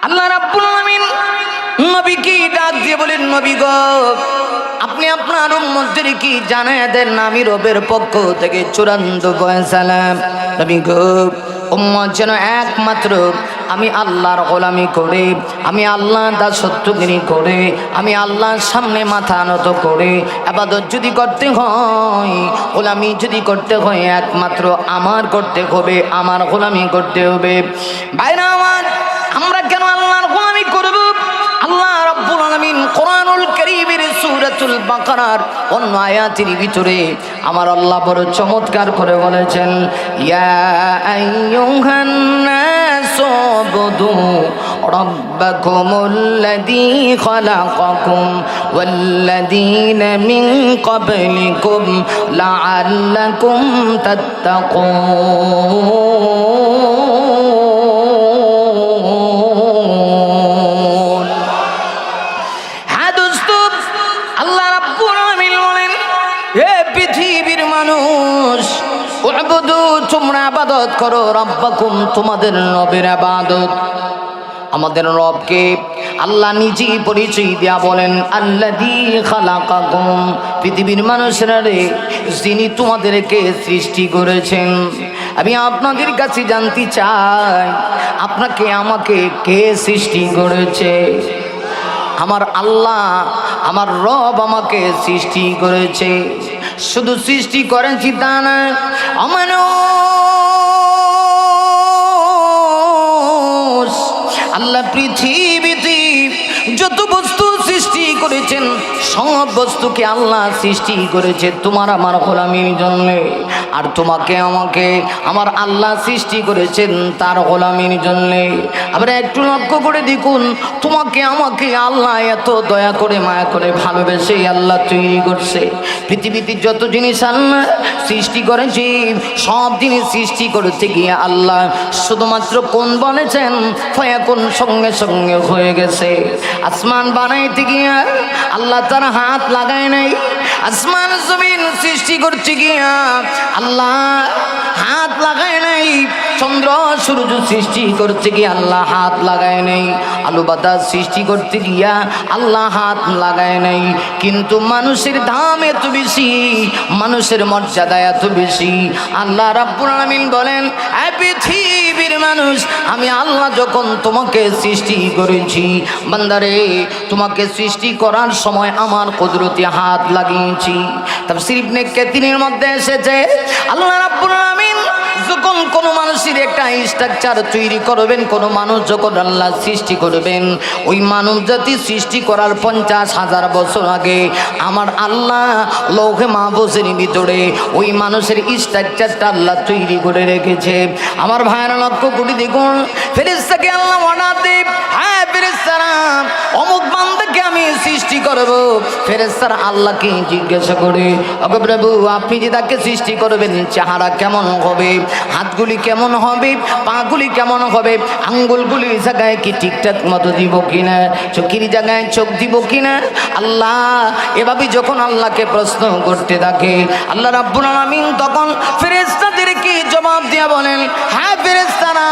আল্লাহ রাব্বুল আলামিন নবীকে ডাক দিয়ে বলেন, নবী গো, আপনি আপনার উম্মতদের কি জানায় দেন না আমি রবের পক্ষ থেকে চূড়ান্ত ফয়সালা। নবী গো, উম্মত যেন একমাত্র আমি আল্লাহর গোলামি করে, আমি আল্লাহর দাসত্বগিরি করে, আমি আল্লাহর সামনে মাথা নত করে ইবাদত যদি করতে হয়, গোলামি যদি করতে হয়, একমাত্র আমার করতে হবে, আমার গোলামি করতে হবে। ভাইরা আমার, আমরা কেন আল্লাহর গোলামি করব? আল্লাহ রাব্বুল আলামিন কোরআনুল কারীমের সূরাতুল বাকারার অন্য আয়াতের ভিতরে আমার আল্লাহ বড় চমৎকার করে বলেছেন, ইয়া আইয়ুহান নাসু উবুদু রাব্বাকুমুল্লাযী খালাকাকুম ওয়াল্লাযীনা মিন ক্বাবলিকুম লাআল্লাকুম তাত্তাকুন। পৃথিবীর মানুষ, উবুদু, তোমরা ইবাদত করো, রাব্বাকুম, তোমাদের রবের ইবাদত। আমাদের রবকে আল্লাহ নিজেই পরিচয় দিয়া বলেন, আল্লাযী খালাকাকুম, পৃথিবীর মানুষেরা রে, যিনি তোমাদেরকে সৃষ্টি করেছেন। আমি আপনাদের কাছে জানতে চাই, আপনাকে আমাকে কে সৃষ্টি করেছে? আমার আল্লাহ, আমার রব আমাকে সৃষ্টি করেছে। শুধু সৃষ্টি করেছি তা না, অমানুষ আল্লাহ পৃথিবীতে যত বস্তু সৃষ্টি করেছেন, সব বস্তুকে আল্লাহ সৃষ্টি করেছে তোমার আমার গোলামির জন্য। আর তোমাকে আমাকে আমার আল্লাহ সৃষ্টি করেছেন তার গোলামির জন্য। আবার একটু লক্ষ্য করে দেখুন, তোমাকে আমাকে আল্লাহ এত দয়া করে, মায়া করে, ভালোবেসে আল্লাহ তৈরি করছে। পৃথিবীতে যত জিনিস আল্লাহ সৃষ্টি করেছে, সব জিনিস সৃষ্টি করতে গিয়ে আল্লাহ শুধুমাত্র কোন বলেছেন, ফায়াকুন, সঙ্গে সঙ্গে হয়ে গেছে। আসমান বানাইতে গিয়া আল্লাহ তার হাত লাগায় নাই। আসমান জমিন সৃষ্টি করতে গিয়া আল্লাহ হাত লাগায় নাই। চন্দ্র সূর্য সৃষ্টি করতে গিয়া আল্লাহ হাত লাগায় নাই। আলু বাতাস সৃষ্টি করতে গিয়া আল্লাহ হাত লাগায় নাই। কিন্তু মানুষের দাম এত বেশি, মানুষের মর্যাদা এত বেশি। আল্লাহ রাব্বুল আলামিন বলেন, এ পৃথিবীর মানুষ, আমি আল্লাহ যখন তোমাকে সৃষ্টি করেছি, বান্দারে, তোমাকে সৃষ্টি করার সময় আমার কুদরতি হাত লাগিয়েছি। তাফসীর ইবনে কাসিরের মধ্যে এসেছে, আল্লাহ রাব্বুল আলামিন যখন কোনো মানুষের একটা স্ট্রাকচার তৈরি করবেন, কোনো মানুষ যখন আল্লাহ সৃষ্টি করবেন, ওই মানব জাতি সৃষ্টি করার 50,000 বছর আগে আমার আল্লাহ লৌহে মাহফুজের ভিতরে ওই মানুষের স্ট্রাকচারটা আল্লাহ তৈরি করে রেখেছে। আমার ভাইয়েরা লক্ষ্য করে দেখুন, ফেরেশতাকে আল্লাহ অর্ডার দেন, হ্যাঁ ফেরেশতারা, অমুক বান্দাকে আমি সৃষ্টি করব। ফেরেশতারা আল্লাহকে জিজ্ঞাসা করে, ওগো প্রভু, আপনি যে তাকে সৃষ্টি করবেন, চেহারা কেমন হবে, হাতগুলি কেমন হবে, পাগুলি কেমন হবে, আঙ্গুলগুলির জায়গায় কি ঠিকঠাক মতো দিব কিনা, চোখের জায়গায় চোখ দিব কিনা। আল্লাহ এভাবে যখন আল্লাহকে প্রশ্ন করতে থাকে, আল্লাহ রাব্বুল আলামিন তখন ফেরেশতাদেরকে জবাব দিয়া বলেন, হ্যাঁ ফেরেশতারা,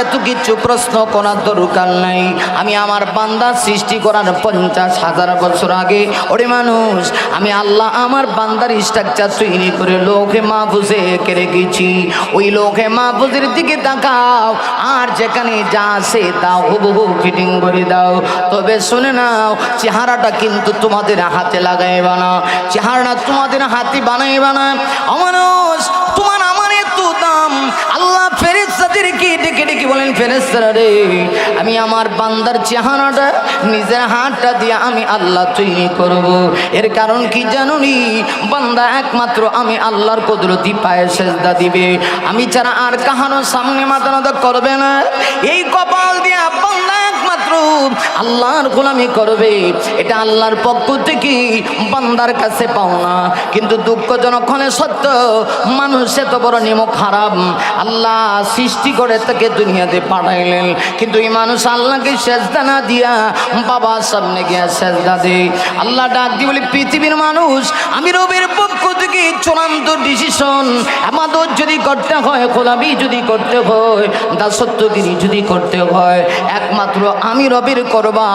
এত কিছু প্রশ্ন করার দরকার নাই। আমি আমার বান্দা সৃষ্টি করার 50,000 বছর আগে, ওরে মানুষ, আমি আল্লাহ আমার বান্দার স্ট্রাকচার তৈরি করে লৌহে মাহফুজে এঁকে রেখেছি। ওই লৌহে মাহফুজের দিকে তাকাও, আর যেখানে যা আছে তা হুবহু ফিটিং করে দাও। তবে শুনে নাও, চেহারাটা কিন্তু তোমাদের হাতে লাগাইবা না, চেহারাটা তোমাদের হাতে বানাইবা না। অমানুষ, তোমার আমার এত দাম। আল্লাহ ফেরেশতাদেরকে ডেকে ডেকে বলেন, ফেরেশতারা রে, আমি আমার বান্দার চেহারাটা নিজের হাতটা দিয়ে আমি আল্লাহ তৈরি করব। এর কারণ কি জানুনি? বান্দা একমাত্র আমি আল্লাহর কুদরতি পায়ে সেজদা দিবে, আমি ছাড়া আর কাহারও সামনে মাথা নত করবে না। এই কপাল দিয়া বান্দা একমাত্র আল্লাহর গোলামি করবে, এটা আল্লাহর পক্ষ থেকে বান্দার কাছে পাওনা। কিন্তু দুঃখজনক হলে সত্য, মানুষ এত বড় নিমক খারাপ, আল্লাহ সৃষ্টি করে তাকে দুনিয়াতে পাঠাইলেন, কিন্তু এই মানুষ আল্লাহকে সেজদা না দিয়া বাবার সামনে গিয়া সেজদা দে। আল্লাহ ডাক দিয়ে বলে, পৃথিবীর মানুষ, আমি রবের পক্ষ থেকে চূড়ান্ত ডিসিশন, আমাদের যদি করতে হয়, গোলামি যদি করতে হয়, দাসত্বগিরি যদি করতে হয়, একমাত্র আমি রবের করবা।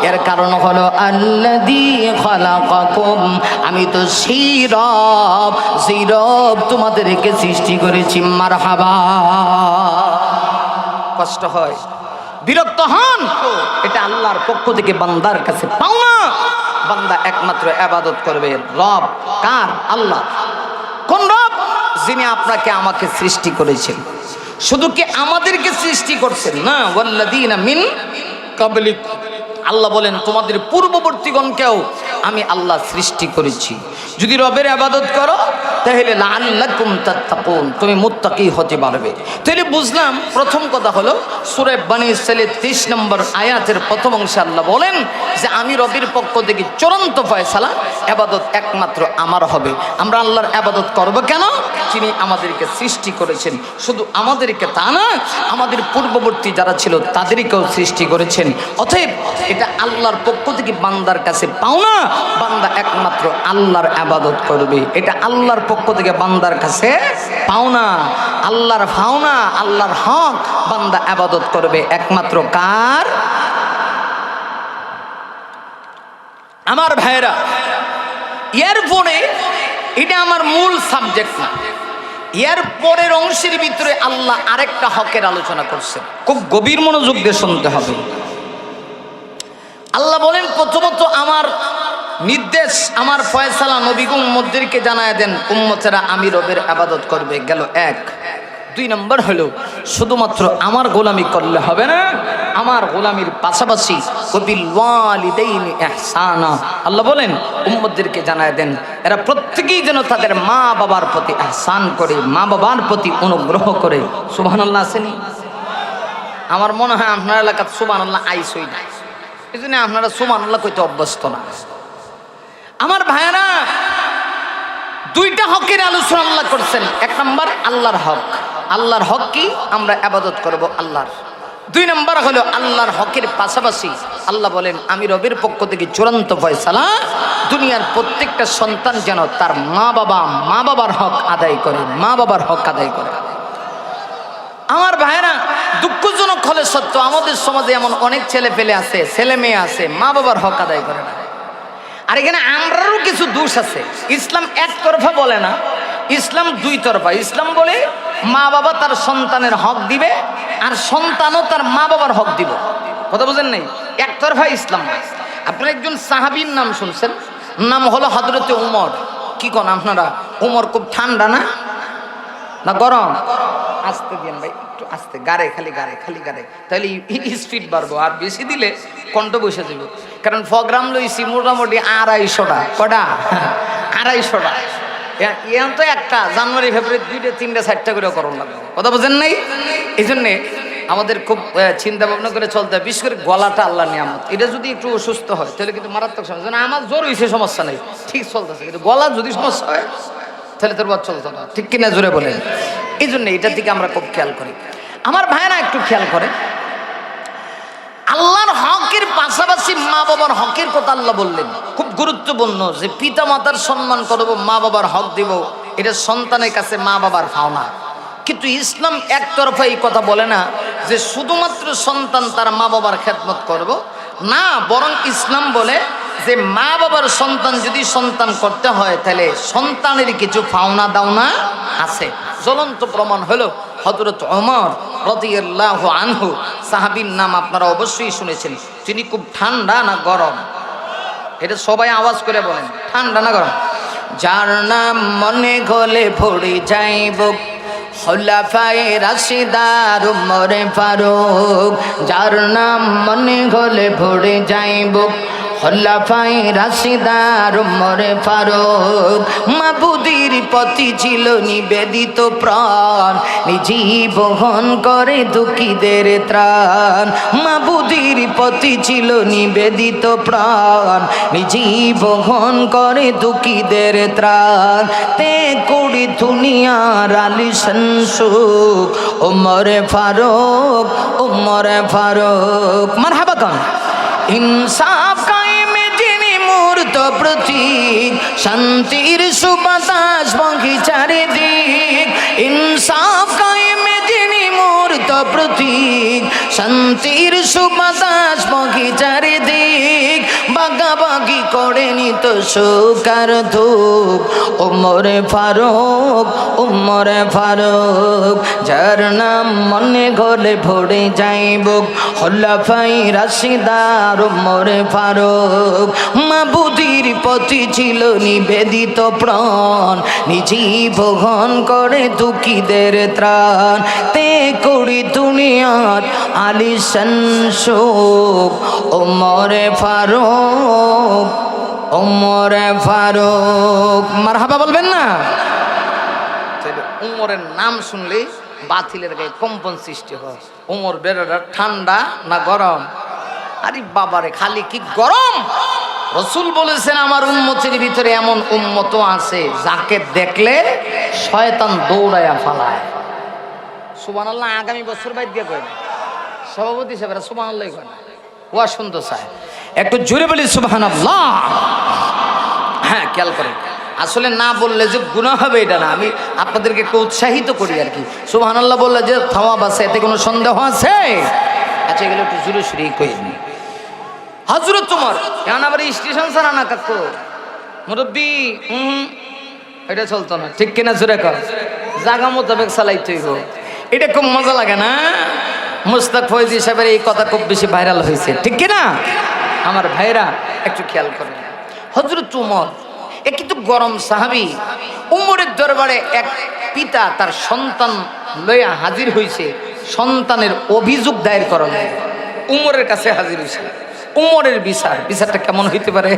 এর কারণ হলো আল্লাযী খালাকাকুম, আমি তো সেই রব তোমাদেরকে সৃষ্টি করেছি। মারহাবা। কষ্ট হয়, বিরক্ত হন, এটা আল্লাহর পক্ষ থেকে বান্দার কাছে পাওনা। বান্দা একমাত্র ইবাদত করবে রব কার? আল্লাহ। কোন রব? যিনি আপনাকে আমাকে সৃষ্টি করেছেন। শুধু কি আমাদেরকে সৃষ্টি করছেন না, ওয়াল্লাযীনা মিন ক্বাবলিকুম, আল্লাহ বলেন তোমাদের পূর্ববর্তীগণকেও আমি আল্লাহ সৃষ্টি করেছি। যদি রবের ইবাদত করো তাহলে লাআল্লাকুম তাত্তাকুন, তুমি মুত্তাকি হতে পারবে। তাহলে বুঝলাম, প্রথম কথা হলো সূরা বনী ইসরাঈলের 30 নম্বর আয়াতের প্রথম অংশে আল্লাহ বলেন যে আমি রবের পক্ষ থেকে চূড়ান্ত ফয়সালা, ইবাদত একমাত্র আমার হবে। আমরা আল্লাহর ইবাদত করব কেন? যিনি আমাদেরকে সৃষ্টি করেছেন। শুধু আমাদেরকে তা না, আমাদের পূর্ববর্তী যারা ছিল তাদেরকেও সৃষ্টি করেছেন। অতএব এটা আল্লাহর পক্ষ থেকে বান্দার কাছে পাওনা, বান্দা একমাত্র আল্লাহর ইবাদত করবে। এটা আল্লাহর পক্ষ থেকে বান্দার কাছে পাওনা, আল্লাহর পাওনা, আল্লাহর হক, বান্দা ইবাদত করবে একমাত্র কার? আমার ভাইরা, এরপরে এটা আমার মূল সাবজেক্ট না, এর পরের অংশের ভিতরে আল্লাহ আরেকটা হকের আলোচনা করছেন। খুব গভীর মনোযোগ দিয়ে শুনতে হবে। আল্লাহ বলেন, প্রথমত আমার নির্দেশ, আমার ফয়সালা নবীগণ উম্মতদেরকে জানায় দেন, উম্মতেরা আমি রবের ইবাদত করবে। গেল এক। 2 নম্বর হলো শুধুমাত্র আমার গোলামি করলে হবে না, আমার গোলামির পাশাপাশি ওয়াবিল ওয়ালিদাইনি ইহসানা, আল্লাহ বলেন উম্মতদেরকে জানায় দেন এরা প্রত্যেকেই যেন তাদের মা বাবার প্রতি ইহসান করে, মা বাবার প্রতি অনুগ্রহ করে। সুবহানাল্লাহ আসেনি? আমার মনে হয় আপনার এলাকার সুবহানাল্লাহ আইসই না, এই জন্য আপনারা সুবহানাল্লাহ কইতে অভ্যস্ত না। আমার ভাইয়েরা, 2টা হকের আলোচনা আল্লাহ করছেন। 1 নম্বর আল্লাহর হক। আল্লাহর হক কি? আমরা ইবাদত করব আল্লাহর। 2 নম্বর হলো আল্লাহর হকের পাশাপাশি আল্লাহ বলেন আমি রবের পক্ষ থেকে চূড়ান্ত ফয়সালা, দুনিয়ার প্রত্যেকটা সন্তান যেন তার মা বাবার হক আদায় করে, মা বাবার হক আদায় করে। আমার ভাইয়েরা, দুঃখজনক হলে সত্য, আমাদের সমাজে এমন অনেক ছেলে পেলে আছে, ছেলে মেয়ে আছে, মা বাবার হক আদায় করে না। আর এখানে আমরারও কিছু দোষ আছে। ইসলাম একতরফা বলে না, ইসলাম 2 তরফা। ইসলাম বলে মা বাবা তার সন্তানের হক দিবে, আর সন্তানও তার মা বাবার হক দিব। কথা বুঝেন নাই? একতরফা ইসলাম। আপনারা একজন সাহাবীর নাম শুনছেন, নাম হলো হযরতে উমর। কি কোন আপনারা? উমর খুব ঠান্ডা না, না গরম? আস্তে দিন ভাই, একটু আস্তে, গাড়ে খালি গাড়ে, তাহলে স্পিড বাড়বো। আর বেশি দিলে কণ্ঠ বসে যাবে। কারণ প্রোগ্রাম লইছি মোটামুটি 250টা। কটা? 250টা। এখন তো একটা জানুয়ারি ফেব্রুয়ারি 2টা 3টা 4টা করে করণ লাগবে। কথা বোঝেন নাই? এই জন্যে আমাদের খুব চিন্তা ভাবনা করে চলতে হয়। বিশেষ করে গলাটা আল্লাহ নিয়ামত, এটা যদি একটু অসুস্থ হয় তাহলে কিন্তু মারাত্মক সমস্যা। আমার জ্বর হয়েছে, সমস্যা নেই, ঠিক চলতেছে, কিন্তু গলা যদি সমস্যা হয় তাহলে তোর বাদ চলতো না। ঠিক কিনা জোরে বলেন? এই জন্য এটার দিকে আমরা খুব খেয়াল করি। আমার ভাইয়েরা একটু খেয়াল করে, আল্লাহর হকের পাশাপাশি মা বাবার হকের কথা আল্লাহ বললেন। খুব গুরুত্বপূর্ণ যে পিতা মাতার সম্মান করবো, মা বাবার হক দিব, এটা সন্তানের কাছে মা বাবার পাওনা। কিন্তু ইসলাম একতরফা এই কথা বলে না যে শুধুমাত্র সন্তান তার মা বাবার খেদমত করব না, বরং ইসলাম বলে যে মা বাবার সন্তান যদি সন্তান করতে হয় তাহলে সন্তানের কিছু পাওনা দাওনা আছে। জ্বলন্ত প্রমাণ হলো হযরত ওমর রাদিয়াল্লাহু আনহু, সাহাবীর নাম আপনারা অবশ্যই শুনেছেন। তিনি খুব ঠান্ডা না গরম? এটা সবাই আওয়াজ করে বলেন, ঠান্ডা না গরম? যার নাম মনে গলে ভরে যাইব খোলাফায়ে রাশিদার উমর ফারুক, যার নাম মনে গলে ভরে যাইব খোলাফায়ে রাশিদার উমরে ফারুক মাবুদের প্রতি ছিল নিবেদিত প্রাণ, নিজে বহন করে দুঃখীদের ত্রাণ। মাবুদের প্রতি ছিল নিবেদিত প্রাণ, নিজে বহন করে দুঃখীদের ত্রাণ। তে কুড়ি দুনিয়ার আলিশান সুখ উমরে ফারুক, উমরে ফারুক। মারহাবা খান। ইনসাফ কায়েমে যিনি মূর্ত প্রতীক, শান্তির সুবাতাস বঙ্কি চারিদিক। ইনসাফ কায়েমে যিনি মূর্ত প্রতীক, শান্তির সুবাতাস বঙ্কি চারিদিক। বাগাবাগি করেনি তো সুকার ধূপ উমরে ফারুক, উমরে ফারুক। যার নাম মনে গলে ভরে যাইব খোলাফায়ে রাশিদার উমরে ফারুক। মাবুদের প্রতি ছিল নিবেদিত প্রাণ, নিজে বহন করে দুঃখীদের ত্রাণ। তে কুড়ি দুনিয়ার আলিশান সুখ উমরে ফারুক, উমরে ফারুক। মারহাবা বলবেন না? উমরের নাম শুনলেই বাতিলের গায়ে কম্পন সৃষ্টি হয়। উমর বেড়াটা ঠান্ডা না গরম? আরে বাবারে, খালি কি গরম! রসুল বলেছেন আমার উম্মতের ভিতরে এমন উম্মত আছে যাকে দেখলে শয়তান দৌড়ায়া ফালায়। সুবহানাল্লাহ। আগামী বছর বাইর দিয়ে কয় সভাপতি সাহেবরা সুবহানাল্লাহ কয় না, ওয়া শুনতে চায়। একটু জোরে বলি সুবহানাল্লাহ। হ্যাঁ, খেয়াল করেন, আসলে না বললে যে গুনাহ হবে এটা না, আমি আপনাদেরকে একটু উৎসাহিত করি আর কি। সুবহানাল্লাহ বললে যে থাওয়াব আছে, এতে কোনো সন্দেহ আছে? আচ্ছা, এগুলো একটু জোরে সুরে কই। হযরত তোমার এখন আবার স্টেশন ছাড়া না কাকু মুরব্বী, এটা চলতো না, ঠিক কিনা? জোরে কর। জাগা মোতাবেক চালাইতে হইব। এটা খুব মজা লাগে না? মুস্তাক ফয়জি সাহেবের এই কথা খুব বেশি ভাইরাল হয়েছে, ঠিক কিনা? আমার ভাইরা একটু খেয়াল করেন। হযরত উমর এ কিন্তু গরম সাহাবী। উমরের দরবারে এক পিতা তার সন্তান লইয়া হাজির হয়েছে, সন্তানের অভিযোগ দায়ের করার জন্য উমরের কাছে হাজির হয়েছে। উমরের বিচারটা কেমন হইতে পারে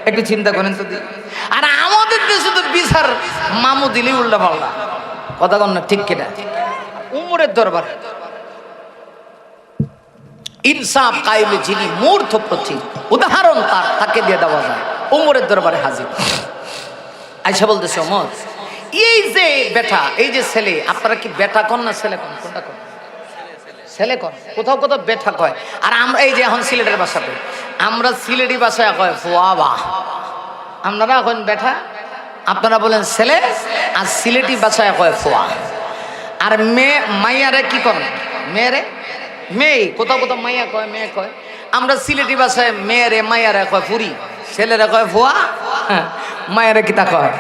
একটু চিন্তা করেন তো। আর আমাদের দেশে তো বিচার মামু দিলেই উল্টা পাল্টা কথা কন না, ঠিক কিনা? উমরের দরবারে ইনসাফ কায়েমে যিনি মূর্ত প্রতীক, উদাহরণ তাকে দিয়ে দেওয়া যায়। উমরের দরবারে হাজির আয়সা বলতেছে, ওমর এই যে বেটা, এই যে ছেলে, আপনারা কি বেটা কন না ছেলে কন? কোনটা কন? ছেলে কন। কোথাও কোথাও বেটা কয়। আর আমরা এই যে এখন সিলেটের ভাষা কই, আমরা সিলেটি ভাষায় কয় ফুয়াবা। আপনারা এখন বেটা, আপনারা বলেন ছেলে, আর সিলেটি ভাষায় কয় ফুয়া। আর মেয়ে মাইয়ারে কি করেন? মেয়েরে মেয়ে। কোথাও কোথাও মাইয়া কয়, মেয়ে কয়। আমরা সিলেটি ভাষায় মেয়েরে মাইয়ারে কয় ফুরি, ছেলেরা কয় ফুয়া, মায়েরা কি তা কয়?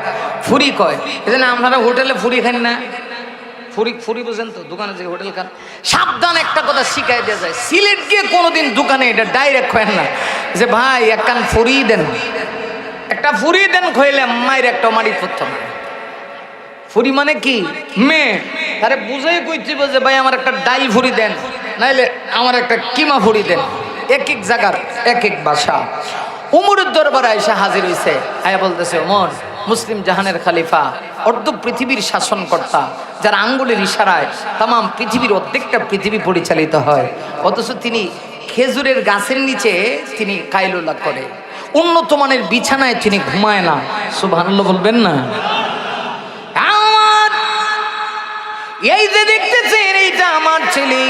ফুরি কয়। এই জন্য আপনারা হোটেলে ফুরি খান না? ফুরি ফুরি বুঝেন তো, দোকানে যে হোটেল খান। সাবধান, একটা কথা শিখাই দেওয়া যায়, সিলেট গিয়ে কোনোদিন দোকানে এটা ডাইরেক্ট খান না যে ভাই এক কান ফুরি দেন, একটা ফুরি দেন, খইলে মায়ের একটা মারি পড়তো না। ফুরি মানে কি? মেয়ে। তারে বুঝাই কইতে যে ভাই আমার একটা ডাইল ফুরি দেন, নাইলে আমার একটা কিমা ফুরি দেন। এক এক জায়গার এক এক ভাষা। উমরের দরবারে আয়েশা হাজির হইছে। আয়া বলতেছে, ওমর মুসলিম জাহানের খলিফা, অর্ধ পৃথিবীর শাসনকর্তা, যার আঙ্গুলের ইশারায় তাম পৃথিবীর অর্ধেকটা পৃথিবী পরিচালিত হয়, অথচ তিনি খেজুরের গাছের নিচে তিনি কায়লুলা করে, উন্নত মানের বিছানায় তিনি ঘুমায় না। সুবহানাল্লাহ বলবেন না? আমার এই যে দেখতেছেন, এইটা আমার ছেলে।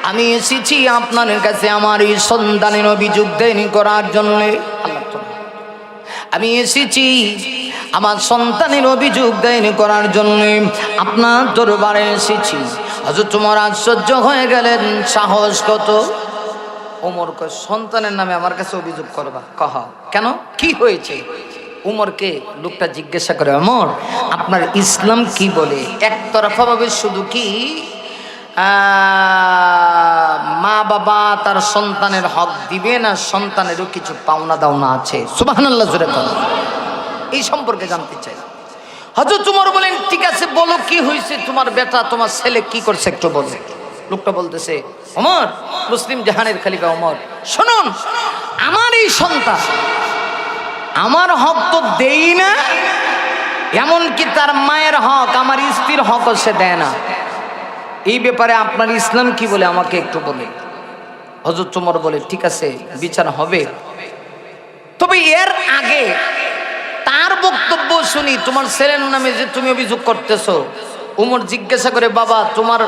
আমি এসেছি আপনার কাছে আমার এই সন্তানের অভিযোগ দেন করার জন্য। আমি এসেছি আমার সন্তানের অভিযোগ দেন করার জন্য, আপনার দরবারে এসেছি। হযরত তোমার আশ্চর্য হয়ে গেলেন, সাহস কত! ওমর কয়, সন্তানের নামে আমার কাছে অভিযোগ করবা? কহ কেন, কি হয়েছে? উমরকে লোকটা জিজ্ঞাসা করে, ওমর আপনার ইসলাম কি বলে? একতরফা ভাবে শুধু কি মা বাবা তার সন্তানের হক দিবে, না সন্তানেরও কিছু পাওনা দাওনা আছে? সুবহানাল্লাহ জোরে বলো। এই সম্পর্কে জানতে চাই। হযরত উমর বলেন, ঠিক আছে বলো কি হয়েছে, তোমার বেটা তোমার ছেলে কি করছে একটু বলো। লোকটা বলতেছে, ওমর মুসলিম জাহানের খলিফা ওমর, শুনুন আমার এই সন্তান আমার হক তো দেই না, এমনকি তার মায়ের হক, আমার স্ত্রীর হকও সে দেয় না। এই ব্যাপারে আপনার ইসলাম কি বলে আমাকে একটু বলে। হযরত ওমর বলে ঠিক আছে, বিচার হবে, তবে এর আগে তার বক্তব্য শুনি। তোমার ছেলের নামে যে তুমি অভিযোগ করতেছো, ওমর জিজ্ঞাসা করে বাবা তোমার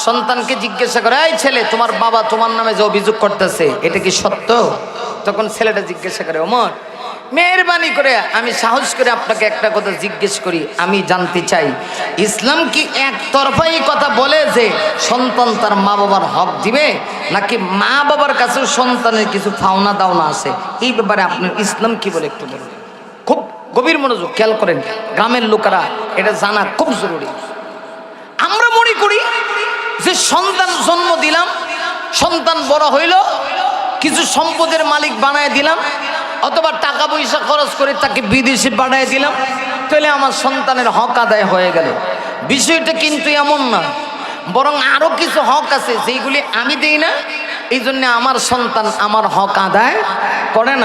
সন্তানকে জিজ্ঞাসা করে, এই ছেলে তোমার বাবা তোমার নামে যে অভিযোগ করতেছে এটা কি সত্য? তখন ছেলেটা জিজ্ঞাসা করে, ওমর মেহেরবানি করে আমি সাহস করে আপনাকে একটা কথা জিজ্ঞেস করি, আমি জানতে চাই ইসলাম কি একতরফাই কথা বলে যে সন্তান তার মা বাবার হক দিবে, নাকি মা বাবার কাছেও সন্তানের কিছু পাওনা দাওনা আছে? এই ব্যাপারে আপনার ইসলাম কি বলে একটু বলুন। খুব গভীর মনোযোগ খেয়াল করেন, গ্রামের লোকেরা এটা জানা খুব জরুরি। আমরা মনে করি যে সন্তান জন্ম দিলাম, সন্তান বড় হইল, কিছু সম্পদের মালিক বানায় দিলাম, অথবা টাকা পয়সা খরচ করে তাকে বিদেশে পাঠিয়ে দিলাম, তাহলে আমার সন্তানের হক আদায় হয়ে গেল। বিষয়টা কিন্তু এমন না, বরং আরো কিছু হক আছে যেগুলি আমি দেই না, এই জন্য আমার সন্তান আমার হক আদায় করে না।